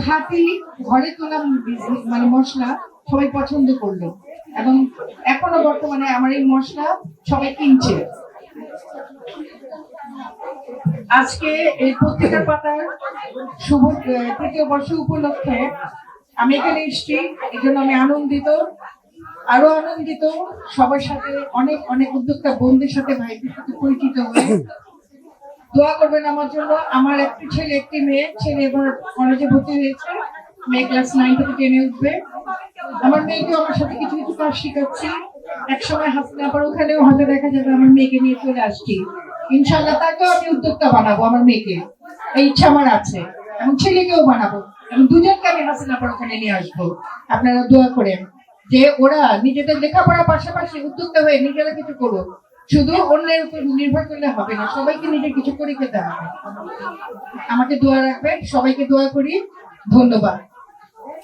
খাঁটি ঘরে তোলা মানে মশলা সবাই পছন্দ করলো, এবং এখনো বর্তমানে আমার এই মশলা সবাই কিনছে। আজকে এই পত্রিকার পাতার শুভ তৃতীয় বর্ষ উপলক্ষে আমি এখানে এসেছি, এই জন্য আমি আনন্দিত, আরো আনন্দিত সবার সাথে, অনেক অনেক উদ্যোক্তা বন্ধুদের সাথে, ভাইদের সাথে পরিচিত হয়ে। দোয়া করবেন আমার জন্য। আমার একটি ছেলে একটি মেয়ে, ছেলে এবার কলেজে ভর্তি হয়েছে, মেয়ে ক্লাস 9 থেকে 10-এ উঠবে। আমার মেয়েকেও আমার সাথে কিছু কিছু কাজ শিখাচ্ছি। একসময় হাসিনা আপার ওখানেও হয়তো দেখা যাবে আমার মেয়েকে নিয়ে চলে আসছি, ইনশাল্লাহ তাকেও আমি উদ্যোক্তা বানাবো, আমার মেয়েকে এই ইচ্ছা আমার আছে, এবং ছেলেকেও বানাবো, এবং দুজনকে আমি হাসিনা আপার ওখানে নিয়ে আসবো। আপনারা দোয়া করেন যে ওরা নিজেদের লেখাপড়ার পাশাপাশি উদ্যোক্তা হয়ে নিজেরা কিছু করুক। শুধু অন্যের উপর নির্ভর করলে হবে না, সবাইকে নিজের কিছু করে খেতে হবে। আমাকে দোয়া রাখবেন, সবাইকে দোয়া করি। ধন্যবাদ।